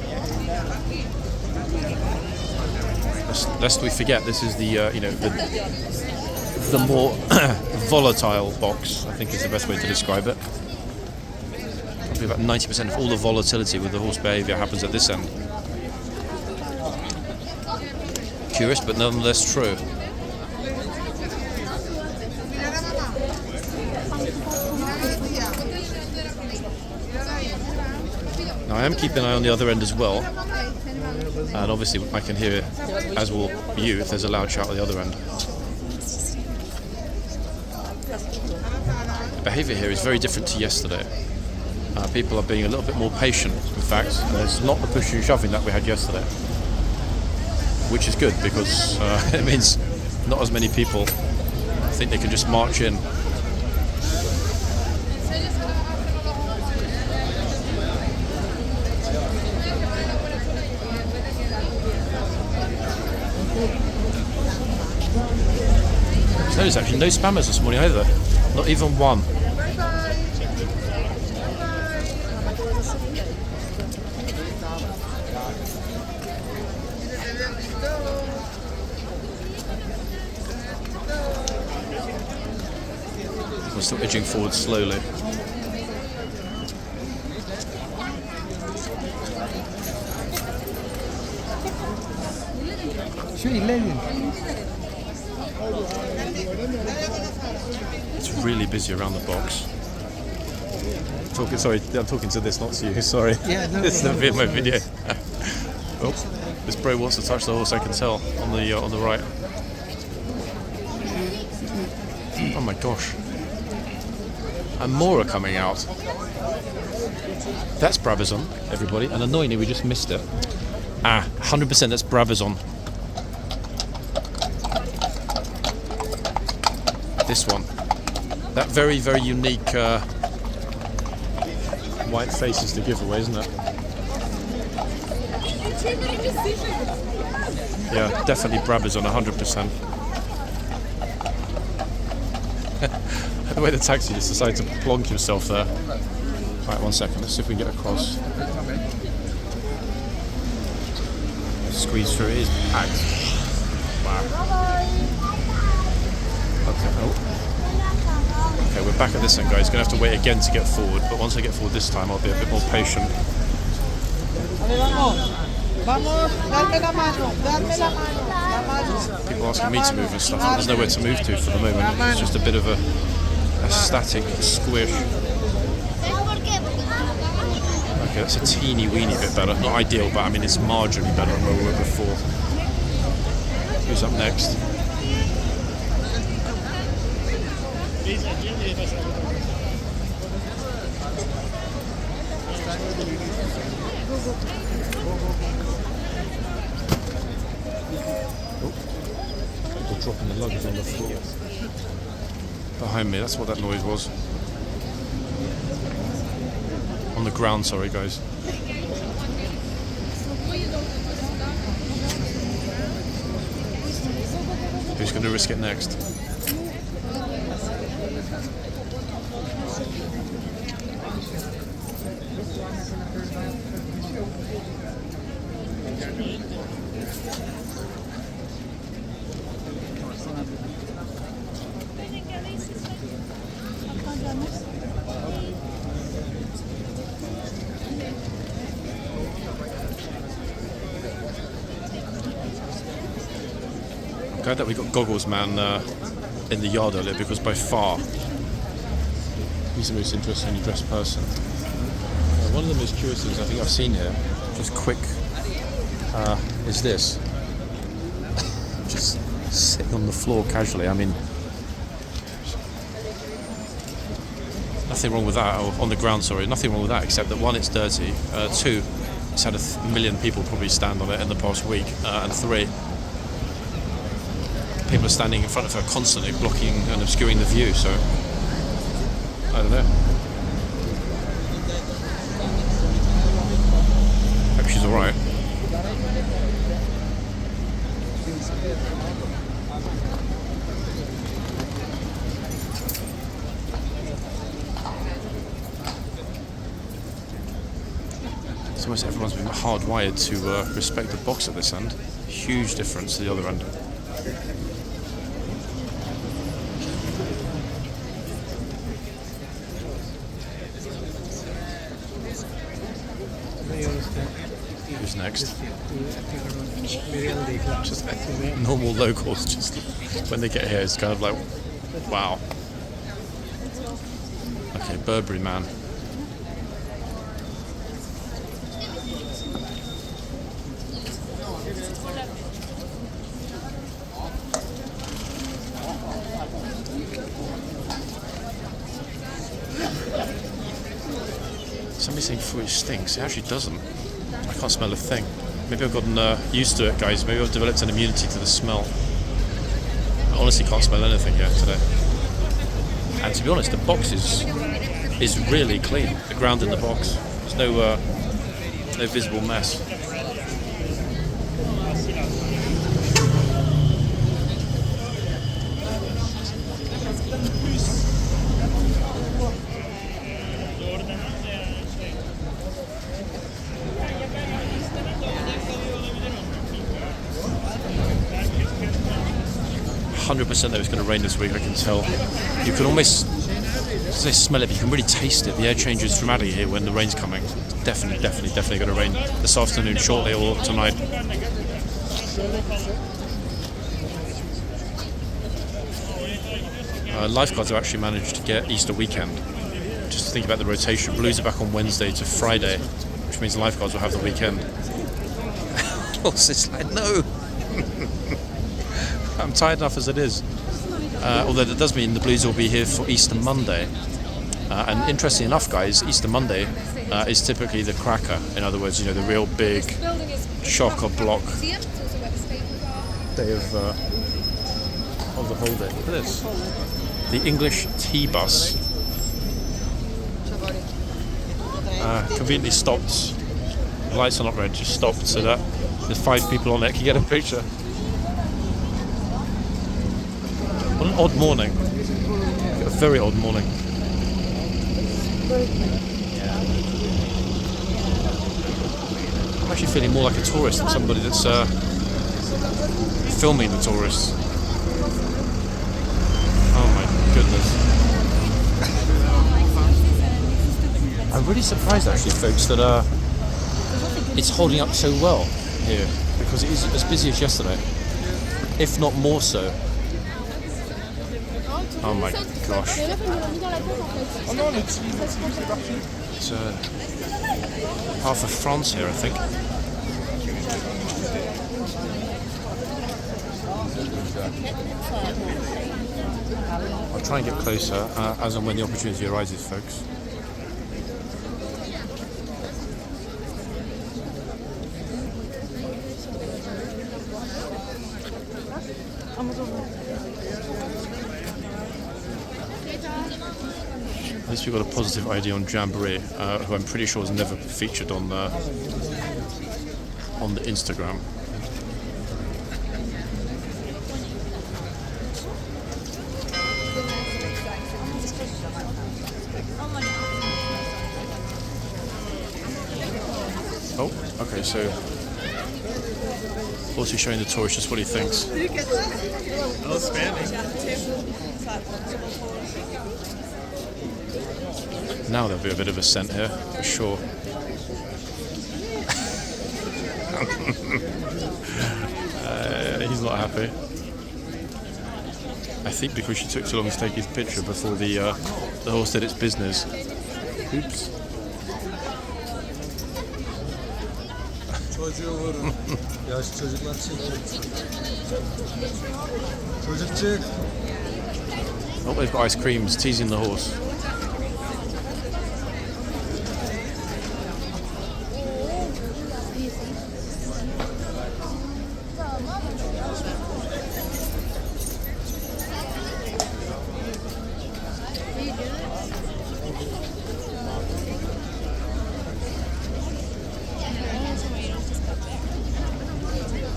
Lest we forget, this is the the more volatile box, I think is the best way to describe it. Probably about 90% of all the volatility with the horse behaviour happens at this end. Curious, but nonetheless true. Now I am keeping an eye on the other end as well, and obviously I can hear, as will you, if there's a loud shout at the other end. The behaviour here is very different to yesterday. People are being a little bit more patient, in fact. There's not the pushing and shoving that we had yesterday, which is good because it means not as many people think they can just march in. Notice actually no spammers this morning either, not even one. We're still edging forward slowly. It's really busy around the box. Sorry, I'm talking to this, not to you. Sorry. Yeah, no. This is my video. Oh, this bro wants to touch the horse. I can tell on the right. Oh my gosh. And more are coming out. That's Brabazon, everybody. And annoyingly, we just missed it. 100% that's Brabazon. This one. That very, very unique white face is the giveaway, isn't it? Yeah, definitely Brabazon, 100%. The way the taxi just decided to plonk himself there. Right, 1 second, let's see if we can get across. Squeeze through, it is packed. Wow. Okay, we're back at this end, guys. Gonna have to wait again to get forward, but once I get forward this time, I'll be a bit more patient. People asking me to move and stuff, and there's nowhere to move to for the moment. It's just a bit of a static squish. Okay, that's a teeny weeny bit better. Not ideal, but I mean it's marginally better than where we were before. Who's up next? People dropping the luggage on the floor. Behind me, that's what that noise was. On the ground, sorry guys. Who's going to risk it next? Glad that we got Goggles Man in the yard earlier, because by far he's the most interestingly dressed person. One of the most curious things I think I've seen here, just quick, is this. Just sitting on the floor casually. I mean, nothing wrong with that, or on the ground, sorry, nothing wrong with that, except that one, it's dirty, two, it's had a million people probably stand on it in the past week, and three, people are standing in front of her constantly, blocking and obscuring the view, so I don't know. Hope she's alright. It's almost everyone's been hardwired to respect the box at this end. Huge difference to the other end. Who's next? Just normal locals, just when they get here, it's kind of like, wow. Okay, Burberry man. Somebody's saying food stinks. It actually doesn't. I can't smell a thing. Maybe I've gotten used to it, guys. Maybe I've developed an immunity to the smell. I honestly can't smell anything yet today. And to be honest, the box is really clean. The ground in the box. There's no visible mess. 100% that it's going to rain this week, I can tell. You can almost smell it, but you can really taste it. The air changes dramatically here when the rain's coming. It's definitely going to rain this afternoon, shortly, or tonight. Lifeguards have actually managed to get Easter weekend. Just to think about the rotation. Blues are back on Wednesday to Friday, which means lifeguards will have the weekend. It's like, no! I'm tired enough as it is. although that does mean the Blues will be here for Easter Monday. And interesting enough, guys, Easter Monday is typically the cracker. In other words, the real big shock or block day of the holiday. Look at this. The English tea bus conveniently stopped. The lights are not red, just stopped so that there's 5 people on it can get a picture. What an odd morning. A very odd morning. I'm actually feeling more like a tourist than somebody that's filming the tourists. Oh my goodness. I'm really surprised actually, folks, that it's holding up so well here, because it is as busy as yesterday, if not more so. Oh my gosh. It's half of France here, I think. I'll try and get closer as and when the opportunity arises, folks. At least we've got a positive ID on Jamboree, who I'm pretty sure has never featured on the Instagram. Oh, okay, so also showing the tourist just what he thinks. Oh, Spanish. Now there'll be a bit of a scent here, for sure. He's not happy. I think because she took so long to take his picture before the horse did its business. Oops. çocuğu vurun. Yaşlı çocuklar çekiyor. Çocukçuk. Oh, they've got ice creams, teasing the horse.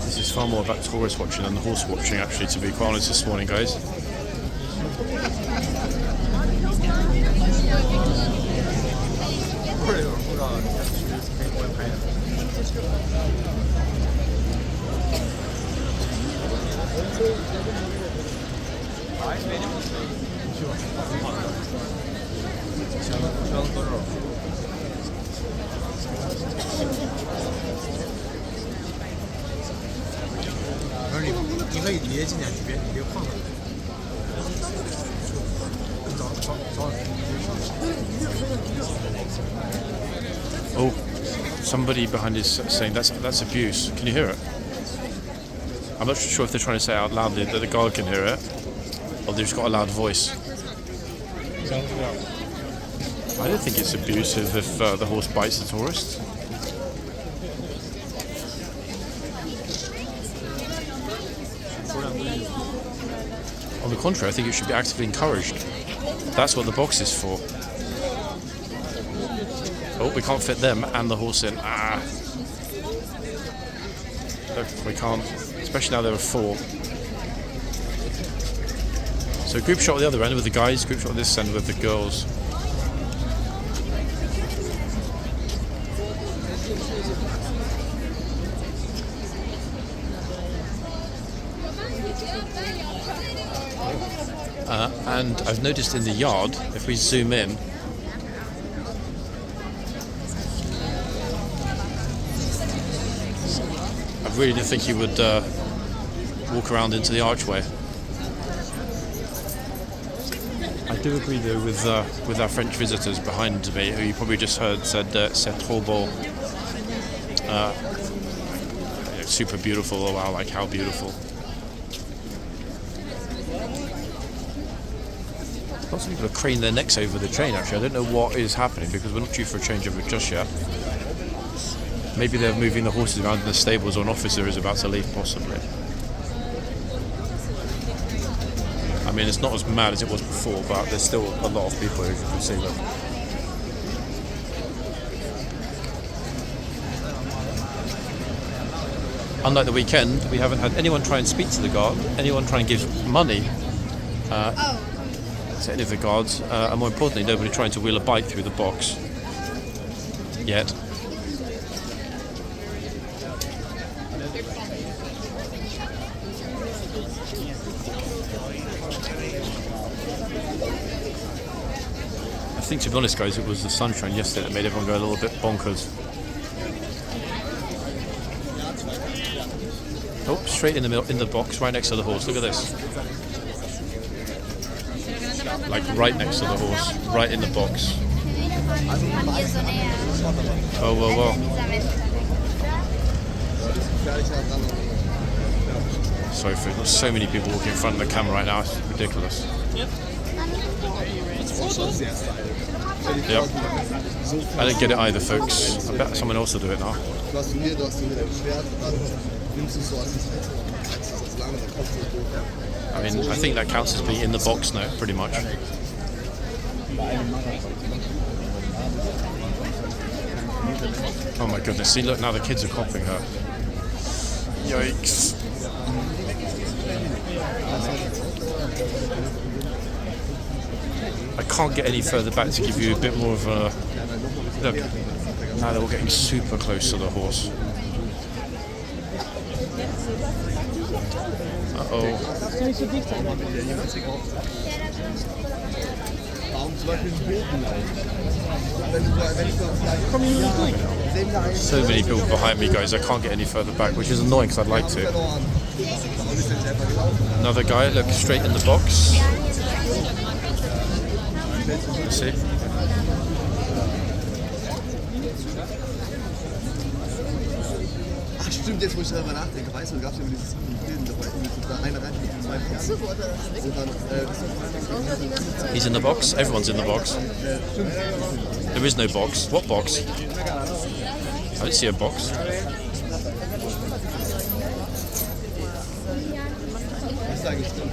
This is far more about tourist watching than the horse watching, actually, to be quite honest, this morning, guys. Oh, somebody behind is saying that's abuse. Can you hear it? I'm not sure if they're trying to say it out loud that the guard can hear it, or they've just got a loud voice. I don't think it's abusive if the horse bites the tourist. On the contrary, I think it should be actively encouraged. That's what the box is for. Oh, we can't fit them and the horse in. Ah. Look, we can't. Especially now there are 4. So group shot at the other end with the guys, group shot at this end with the girls. And I've noticed in the yard, if we zoom in, I really didn't think he would walk around into the archway. I do agree though with our French visitors behind me, who you probably just heard said c'est trop beau. Super beautiful. Oh wow, like how beautiful. Lots of people are craning their necks over the train, actually. I don't know what is happening because we're not due for a changeover just yet. Maybe they're moving the horses around in the stables, or an officer is about to leave, possibly. I mean, it's not as mad as it was before, but there's still a lot of people, as you can see. Look. Unlike the weekend, we haven't had anyone try and speak to the guard, anyone try and give money to any of the guards, and more importantly, nobody trying to wheel a bike through the box yet. I think, to be honest, guys, it was the sunshine yesterday that made everyone go a little bit bonkers. Oh, straight in the middle, in the box, right next to the horse. Look at this. Like right next to the horse, right in the box. Oh, whoa, whoa. Sorry for there's so many people walking in front of the camera right now. It's ridiculous. Yep. I didn't get it either, folks. I bet someone else will do it now. I mean, I think that counts as being in the box now, pretty much. Oh my goodness, see, look, now the kids are copying her. Yikes. I can't get any further back to give you a bit more of a look. Now they're all getting super close to the horse. Uh-oh. So many people behind me, guys. I can't get any further back, which is annoying because I'd like to. Another guy, look, straight in the box. Let's see. Ach stimmt, jetzt wo ich darüber nachdenke, weißt du, gab es ja dieses Bild, da einer rein mit zwei Frauen. He's in the box. Everyone's in the box. There is no box. What box? I don't see a box. Das ist eigentlich stimmt.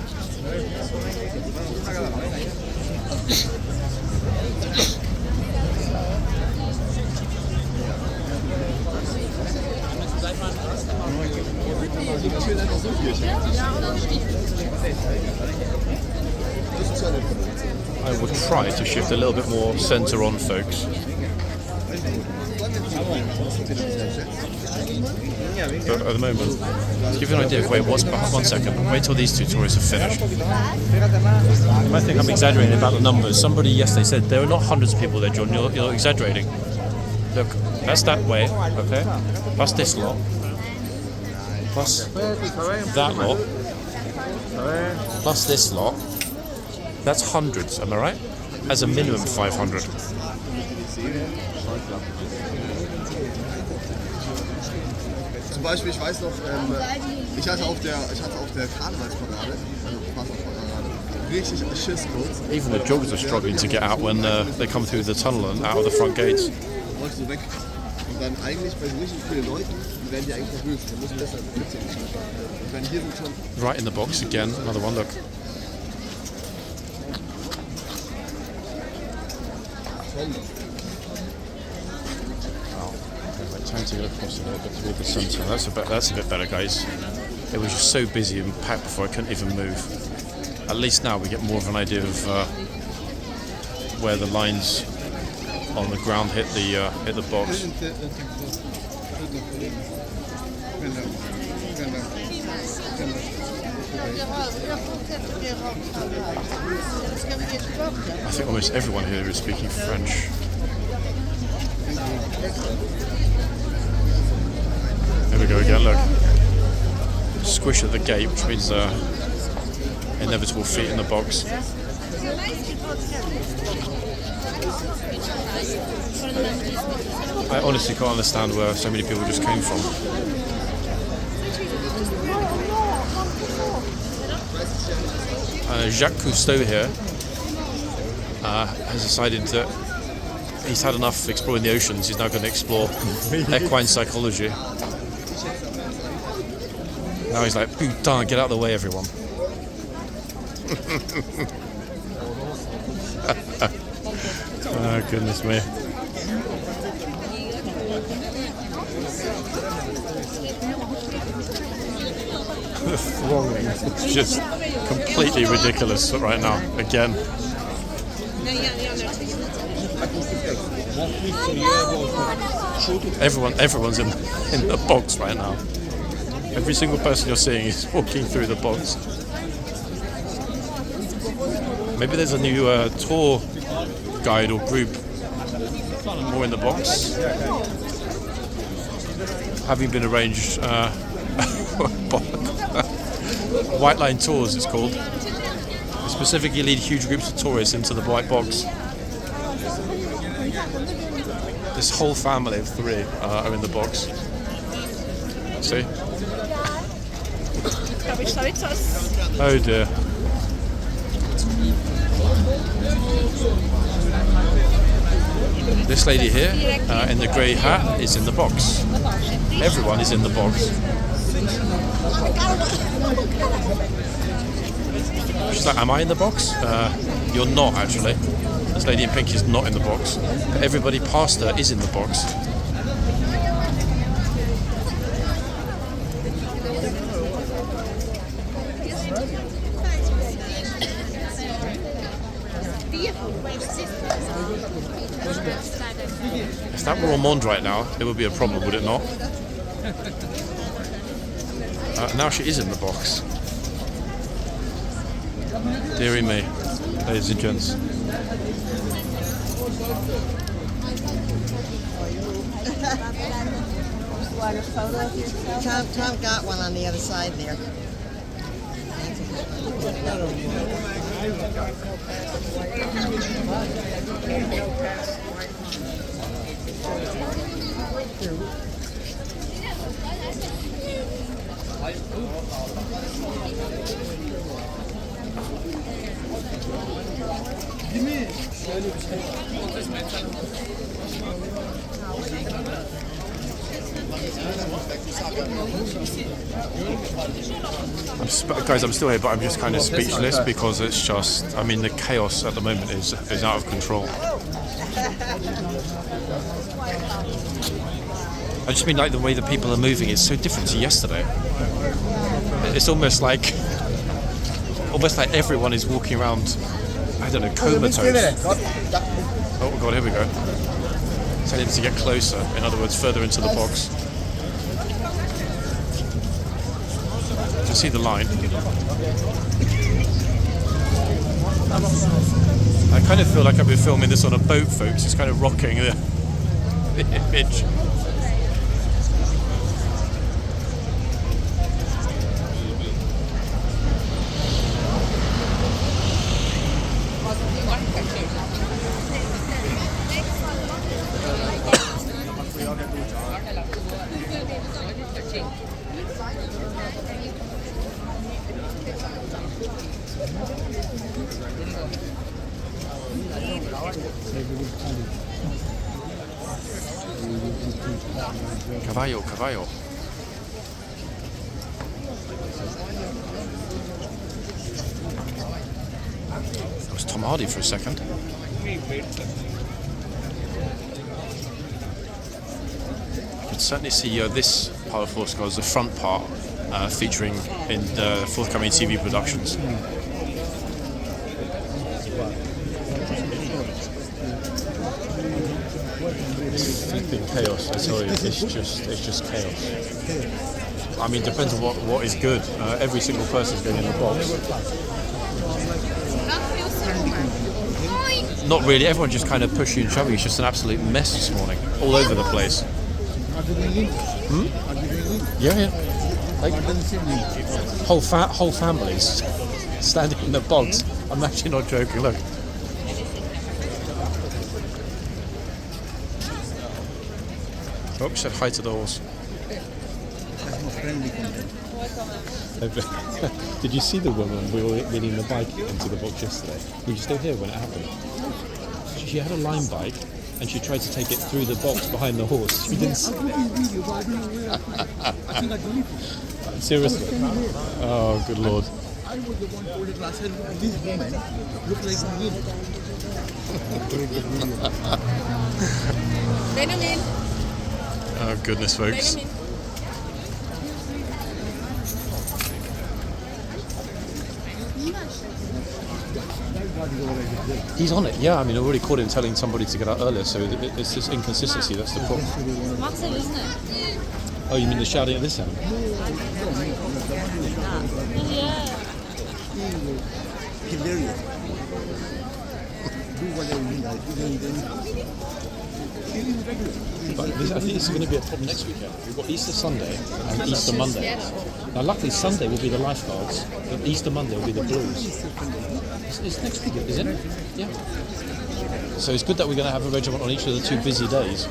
I will try to shift a little bit more centre on, folks. But at the moment, to give you an idea of what's behind, 1 second, wait till these two tourists are finished. You might think I'm exaggerating about the numbers. Somebody yesterday said there are not hundreds of people there, John, you're exaggerating. Look, that's that way, okay? Plus this lot. Plus that lot. Plus this lot. That's hundreds, am I right? As a minimum 500. Zum Beispiel, ich weiß noch, ich hatte auf der Karnevalsparade, also Fasnachtparade, richtig Schiss kurz. Even the joggers are struggling to get out when they come through the tunnel and out of the front gates. Wolltest du weg? Und dann eigentlich bei so richtig vielen Leuten, die werden die eigentlich nervös, die müssen besser mitziehen. Und wenn hier sind schon... Right in the box again, another one, look. Time to get across a little bit toward the centre. That's a bit better, guys. It was just so busy and packed before I couldn't even move. At least now we get more of an idea of where the lines on the ground hit the box. I think almost everyone here is speaking French. There we go again, look. Squish at the gate, which means inevitable feet in the box. I honestly can't understand where so many people just came from. Jacques Cousteau here has decided that he's had enough exploring the oceans. He's now going to explore equine psychology. Now he's like, putain, get out of the way, everyone. Oh, goodness me. The thronging is just completely ridiculous right now, again. Everyone's in the box right now. Every single person you're seeing is walking through the box. Maybe there's a new tour guide or group more in the box. Having been arranged, White Line Tours it's called. They specifically lead huge groups of tourists into the white box. This whole family of 3 are in the box. See? Oh dear. This lady here in the grey hat is in the box. Everyone is in the box. She's like, am I in the box? You're not, actually. This lady in pink is not in the box. But everybody past her is in the box. If that were Ormond right now, it would be a problem, would it not? Now she is in the box. Deary me, ladies and gents. Tom got one on the other side there. Guys, I'm still here, but I'm just kind of speechless because it's just, I mean, the chaos at the moment is out of control. I just mean like the way that people are moving is so different to yesterday. It's almost like everyone is walking around, I don't know, comatose. Oh god, here we go. So I need to get closer, in other words, further into the box. To see the line. I kind of feel like I've been filming this on a boat, folks. It's kind of rocking the image. Cavallo, cavallo. That was Tom Hardy for a second. You can certainly see this part of horseguards, the front part, featuring in the forthcoming TV productions. It's flipping chaos, I tell you. It's just chaos. I mean, depends on what is good. Every single person's going in the box. Not really. Everyone just kind of pushing and shoving. It's just an absolute mess this morning, all over the place. Yeah. Like whole families standing in the box. I'm actually not joking. Look. Oh, said hi to the horse. Did you see the woman we were leading the bike into the box yesterday? Were you still here when it happened? She had a line bike and she tried to take it through the box behind the horse. She didn't. Seriously? Oh, good lord. I was the one holding glass and this woman looked like me. Benjamin. Oh, goodness, folks. Benjamin. He's on it, yeah. I mean, I already caught him telling somebody to get out earlier, so it's this inconsistency that's the problem. Marcel, isn't it? Oh, you mean the shouting at this end? Yeah. Hilarious. Do whatever you like. But I think this is going to be a problem next weekend. We've got Easter Sunday and Easter Monday. Now, luckily, Sunday will be the lifeguards, and Easter Monday will be the blues. It's next weekend, isn't it? Yeah. So it's good that we're going to have a regiment on each of the 2 busy days.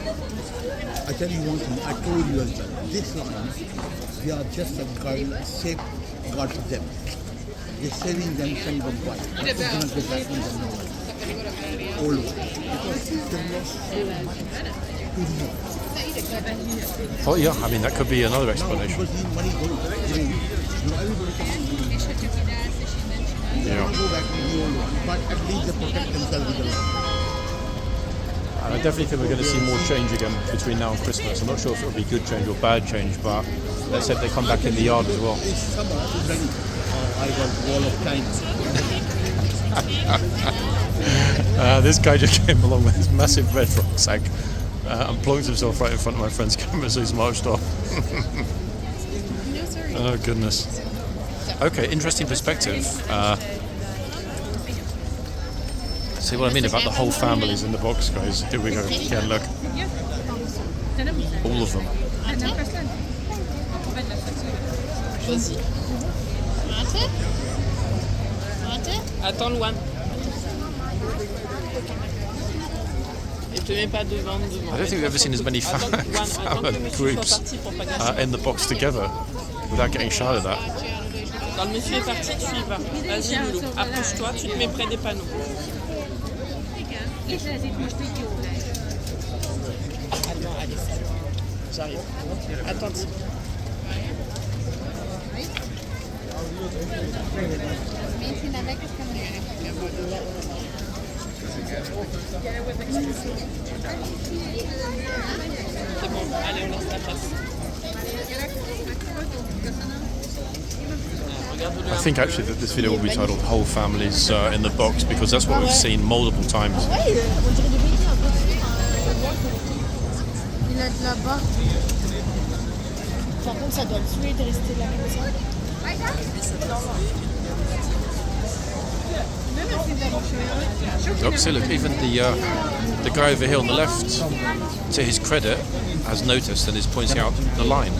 I tell you one thing, I told you as well, this line, they are just a guard, safe guard for them. They're saving them from the fight. It's going to get back in them all over. Because they lost so much to more. Oh, yeah, I mean, that could be another explanation. Because the money goes, everybody can Yeah. go back to the old one, but at least they protect themselves with the law. And I definitely think we're going to see more change again between now and Christmas. I'm not sure if it'll be good change or bad change, but let's hope they come back in the yard as well. This summer is ready. I got wall of China. This guy just came along with his massive red rucksack and plonked himself right in front of my friend's camera, so he's marched off. Oh, goodness. Okay, interesting perspective. See what I mean about the whole families in the box, guys. Here we go. Again, look. All of them. Attends loin. Et te mets pas devant. I don't think we've ever seen as many groups in the box together without getting shouted at. Quand le monsieur est parti, tu y vas. Vas-y, Loulou. Approche-toi, tu te mets près des panneaux. Attends, allez, j'arrive. Attends. C'est bon, allez, on laisse la place. I think actually that this video will be titled Whole Families in the Box, because that's what we've seen multiple times. Il est là-bas. Par contre, ça doit le tuer de rester là comme ça. Oh, see, look, even the guy over here on the left, to his credit, has noticed and is pointing out the line.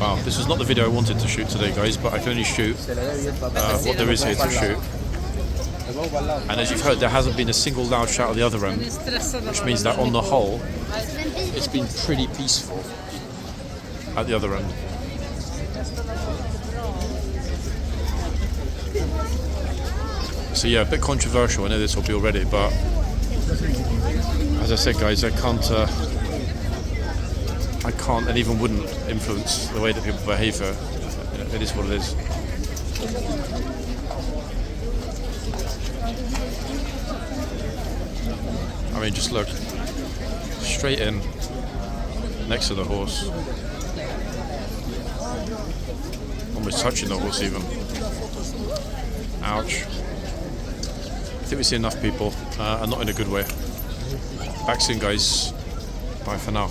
Wow, this was not the video I wanted to shoot today, guys, but I can only shoot what there is here to shoot. And as you've heard, there hasn't been a single loud shout at the other end, which means that on the whole, it's been pretty peaceful at the other end. So yeah, a bit controversial, I know this will be already, but as I said, guys, I can't and even wouldn't influence the way that people behave here. It is what it is. I mean, just look, straight in, next to the horse. Almost touching the horse even. Ouch. I think we see enough people, and not in a good way. Back soon, guys. Bye for now.